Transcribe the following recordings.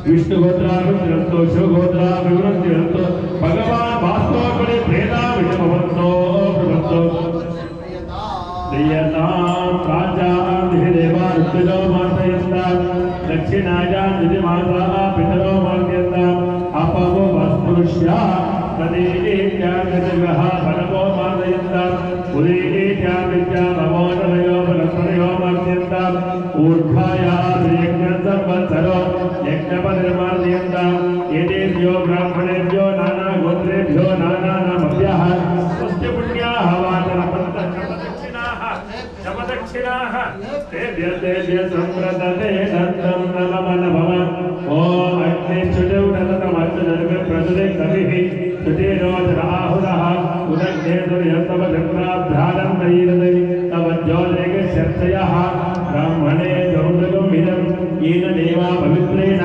विष्णुगोत्राभिवृत्तो शिवगोत्राभिवृत्तिरस्तो भगवान वास्तवपरि प्रेता विषमवन्तो प्रवन्तो प्रियतां प्राचां देवा ऋतुजो मातयन्तां दक्षिणायां दिदिमाता पितरो मातयन्ताम् अपवो वस्पुरुष्या तदेत्या गजगः परमो मातयन्ताम् उदेत्या विद्या भवोदयो वनस्पतयो मातयन्ताम् ऊर्ध्वाया यज्ञसंवत्सरो यज्ञपतिर्मार्जयन्ताम् एतेभ्यो ब्राह्मणेभ्यो नाना गोत्रेभ्यो नानानामभ्यः स्वस्य पुण्याः वाचनपन्तशमदक्षिणाः शमदक्षिणाः तेभ्य संव्रतते दत्तं नमनभव ॐ अग्निश्चुजौनतमर्चनर्गप्रदुरे कविः सुतेरोजराहुरः उदग्धे दुर्यन्तवचक्राभ्यालं नैरदै तव ज्योतिर्गस्यर्थयः ब्राह्मणे गौरवम् इदं येन देवा पवित्रेण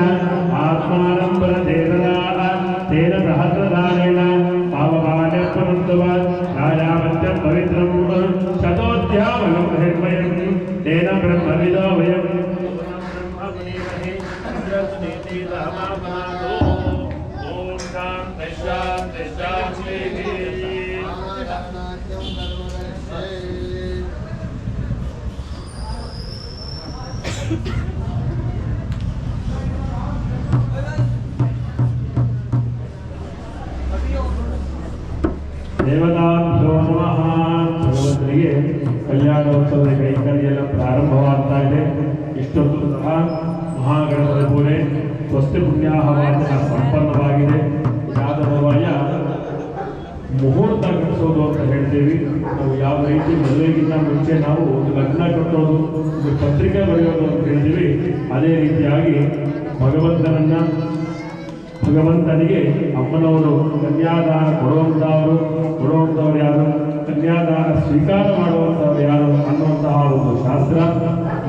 आत्मानं प्रतेतदा तेन सहस्रदानेन पावपानः राजावत्यं पवित्रं शतोऽध्यावनं निर्मयं तेन ब्रह्मविदो वयं ॐ शान्ति शान्ति शान्तिः ದೇವತಾಭ್ಯೋ ನಮಃ. ಭಗವಂತನಿಗೆ ಕಲ್ಯಾಣೋತ್ಸವದ ಕೈಂಕರ್ಯ ಎಲ್ಲ ಪ್ರಾರಂಭವಾಗ್ತಾ ಇದೆ. ಇಷ್ಟೊತ್ತು ಸಹ ಮಹಾಗಣಪತಿ ಪೂಜೆ ಸ್ವಸ್ತಿ ಪುಣ್ಯಾಹ ವಾಚನ ಸಂಪನ್ನವಾಗಿದೆ. ಯಾದವಯ ಮುಹೂರ್ತ ಕಟ್ಟಿಸೋದು ಅಂತ ಹೇಳ್ತೀವಿ ನಾವು. ಯಾವ ರೀತಿ ಮದುವೆಗಿಂತ ಮುಂಚೆ ನಾವು ಒಂದು ಲಗ್ನ ಕಟ್ಟೋದು, ಒಂದು ಪತ್ರಿಕೆ ಬರೆಯೋದು ಅಂತ ಹೇಳ್ತೀವಿ, ಅದೇ ರೀತಿಯಾಗಿ ಭಗವಂತನಿಗೆ ಅಮ್ಮನವರು ಕನ್ಯಾದಾನ ಕೊಡುವಂಥವ್ರು ಯಾರು, ಕನ್ಯಾದಾನ ಸ್ವೀಕಾರ ಮಾಡುವಂಥವ್ರು ಯಾರು ಅನ್ನುವಂತಹ ಒಂದು ಶಾಸ್ತ್ರ.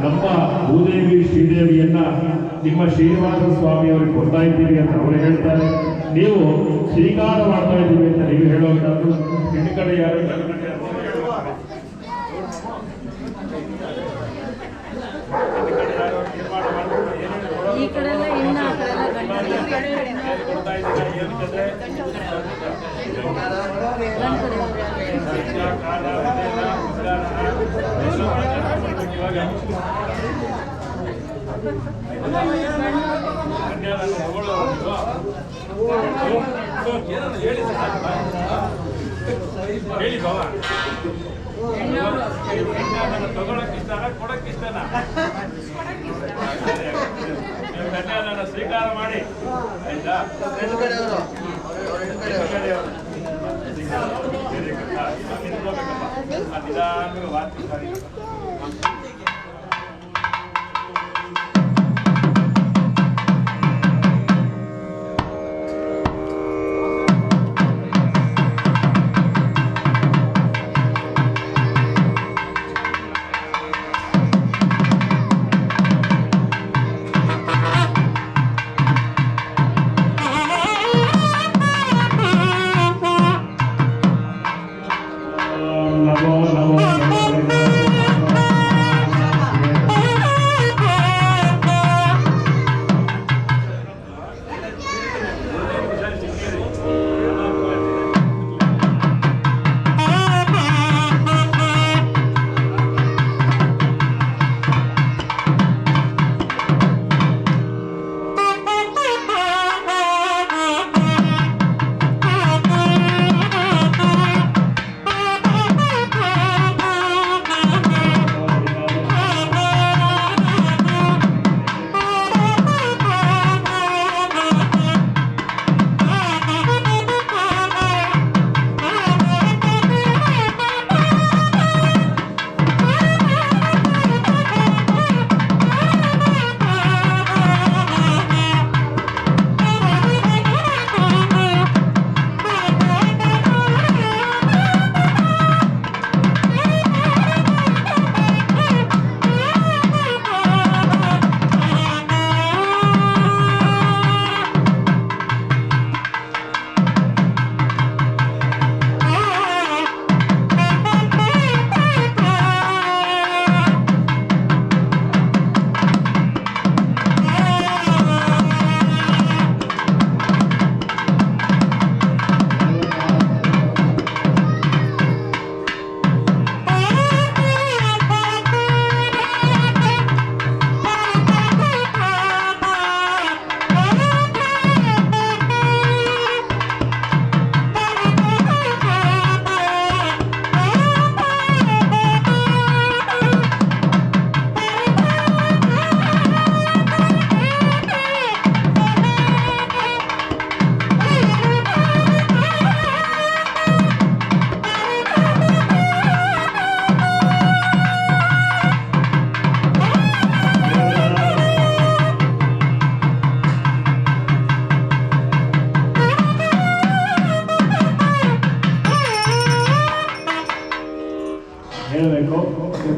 ನಮ್ಮ ಭೂದೇವಿ ಶ್ರೀದೇವಿಯನ್ನ ನಿಮ್ಮ ಶ್ರೀನಿವಾಸ ಸ್ವಾಮಿಯವರಿಗೆ ಕೊಡ್ತಾ ಇದ್ದೀವಿ ಅಂತ ಅವರು ಹೇಳ್ತಾರೆ. ನೀವು ಸ್ವೀಕಾರ ಮಾಡ್ತಾ ಇದ್ದೀವಿ ಅಂತ ನೀವು ಹೇಳುವಂಥದ್ದು. ಹೆಣ್ಣು ಕಡೆ ಯಾರು ಈ ಕಡೆ ಎಲ್ಲ ಇನ್ನ ಆ ಕಡೆ ಹೇಳಿ ಬಾವ ತಗೊಳಕ್ಕಿಷ್ಟನ ಕೊಡಕ್ಕಿಷ್ಟನ ಕನ್ಯಾದಾನ ಸ್ವೀಕಾರ ಮಾಡಿ ಆಯ್ತಾ. ನಿಧಾನವಾಗಿ ವಾರ್ತೆ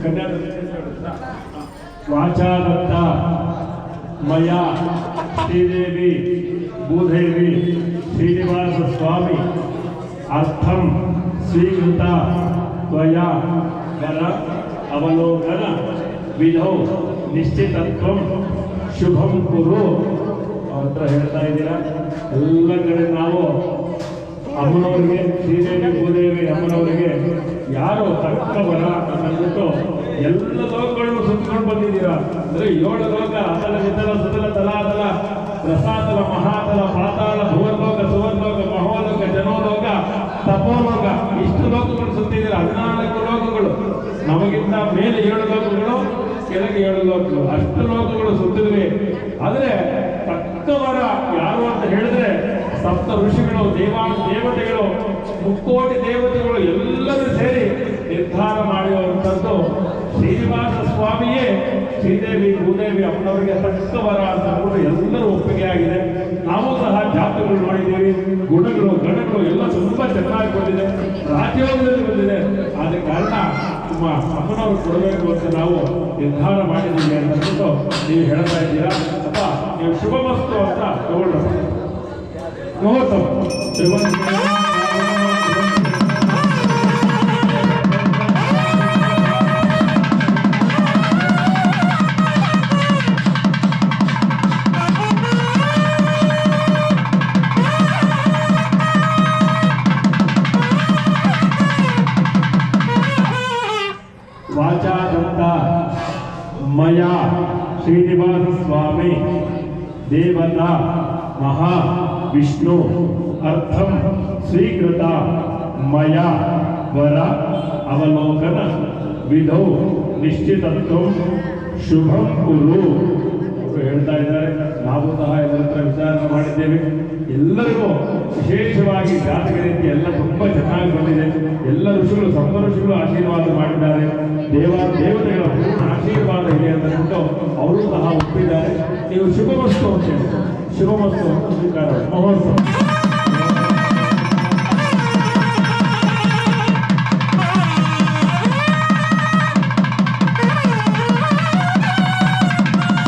ಕನ್ಯಾ ವಾಚಾದತ್ತ ಮಯ ಶ್ರೀದೇವಿ ಭೂದೇವಿ ಶ್ರೀನಿವಾಸ ಸ್ವಾಮಿ ಅರ್ಥಂ ಸ್ವೀಕೃತ ತ್ವಯಾ ವರ ಅವಲೋಕನ ವಿಧೌ ನಿಶ್ಚಿತತ್ವಂ ಶುಭಂ ಕುರು. ಅವ್ರ ಹತ್ರ ಹೇಳ್ತಾ ಇದ್ದೀರಾ ಎಲ್ಲ ಕಡೆ ನಾವು ಅಮ್ಮನವರಿಗೆ ಶ್ರೀದೇವಿ ಭೂದೇವಿ ಅಮ್ಮನವರಿಗೆ ಯಾರು ತಕ್ಕ ವರ ಅಂದ್ಬಿಟ್ಟು ಎಲ್ಲ ಲೋಕಗಳನ್ನು ಸುತ್ತಕೊಂಡು ಬಂದಿದ್ದೀರಾ. ಅಂದ್ರೆ 7 ಲೋಕ ಅತಲ ವಿತಲ ಸುತಲ ತಲಾತಲ ರಸಾತಲ ಮಹಾತಲ ಪಾತಾಳ ಭುವರ್ಲೋಕ ಸುವರ್ಲೋಕ ಮಹೋಲೋಕ ಜನೋಲೋಕ ತಪೋಲೋಕ ಇಷ್ಟು ಲೋಕಗಳು ಸುತ್ತಿದ್ದೀರಾ. 14 ಲೋಕಗಳು, ನಮಗಿಂತ ಮೇಲೆ 7 ಲೋಕಗಳು, ಕೆಳಗೆ 7 ಲೋಕಗಳು, ಅಷ್ಟು ಲೋಕಗಳು ಸುತ್ತಿದ್ವಿ. ಆದ್ರೆ ತಕ್ಕವರ ಯಾರು ಅಂತ ಹೇಳಿದ್ರೆ ಸಪ್ತ ಋಷಿಗಳು, ದೇವತೆಗಳು, ಮುಕ್ಕೋಟಿ ದೇವತೆಗಳು ಎಲ್ಲರೂ ಸೇರಿ ನಿರ್ಧಾರ ಮಾಡಿರುವಂಥದ್ದು ಶ್ರೀನಿವಾಸ ಸ್ವಾಮಿಯೇ ಶ್ರೀದೇವಿ ಭೂದೇವಿ ಅಮ್ಮನವರಿಗೆ ತಕ್ಕವರ ಅಂತ ಎಲ್ಲರೂ ಒಪ್ಪಿಗೆ ಆಗಿದೆ. ನಾವು ಸಹ ಜಾತಕಗಳು ನೋಡಿದ್ದೀವಿ, ಗುಣಗಳು ಗಣಗಳು ಎಲ್ಲ ತುಂಬಾ ಚೆನ್ನಾಗಿ ಬಂದಿದೆ, ರಾಜ್ಯೋಗದಲ್ಲಿ ಬಂದಿದೆ. ಆದ ಕಾರಣ ನಿಮ್ಮ ಅಮ್ಮನವ್ರು ಕೊಡಬೇಕು ಅಂತ ನಾವು ನಿರ್ಧಾರ ಮಾಡಿದ್ದೀವಿ ಅಂತ ನೀವು ಹೇಳ್ತಾ ಇದ್ದೀರಾ. ಅಪ್ಪ ನೀವು ಶುಭಮಸ್ತು ಅಂತ ತಗೊಳ್ಳ ಮುಹೂರ್ತ ವಾಚಾದಂತ ಮಯ ಶ್ರೀನಿವಾಸ ಸ್ವಾಮಿ ದೇವತಾ ಮಹಾ ವಿಷ್ಣು ಅರ್ಥಂ ಸ್ವೀಕೃತ ಮಯ ವರ ಅವಲೋಕನ ವಿಧೌ ನಿಶ್ಚಿತತ್ವಂ ಶುಭಂ ಕುರು. ಅವರು ಹೇಳ್ತಾ ಇದ್ದಾರೆ, ನಾವು ಸಹ ಎಲ್ಲರ ಹತ್ರ ವಿಚಾರಣೆ ಮಾಡಿದ್ದೇವೆ. ಎಲ್ಲರಿಗೂ ವಿಶೇಷವಾಗಿ ಜಾತಕ ರೀತಿ ಎಲ್ಲ ತುಂಬಾ ಚೆನ್ನಾಗಿ ಬಂದಿದೆ. ಎಲ್ಲ ಋಷಿಗಳು, ಸಪ್ತ ಋಷಿಗಳು ಆಶೀರ್ವಾದ ಮಾಡಿದ್ದಾರೆ. ದೇವತೆಗಳ ಪೂರ್ಣ ಆಶೀರ್ವಾದ ಇದೆ ಅಂತ ಹೇಳ್ಬಿಟ್ಟು ಅವರು ಸಹ ಒಪ್ಪಿದ್ದಾರೆ. ನೀವು ಶುಭಮಸ್ತು ಅಂತ ಹೇಳಿ ಶುಭಮಸ್ತು ಅಂತ ಸ್ವೀಕಾರ ಮಹೋತ್ಸವ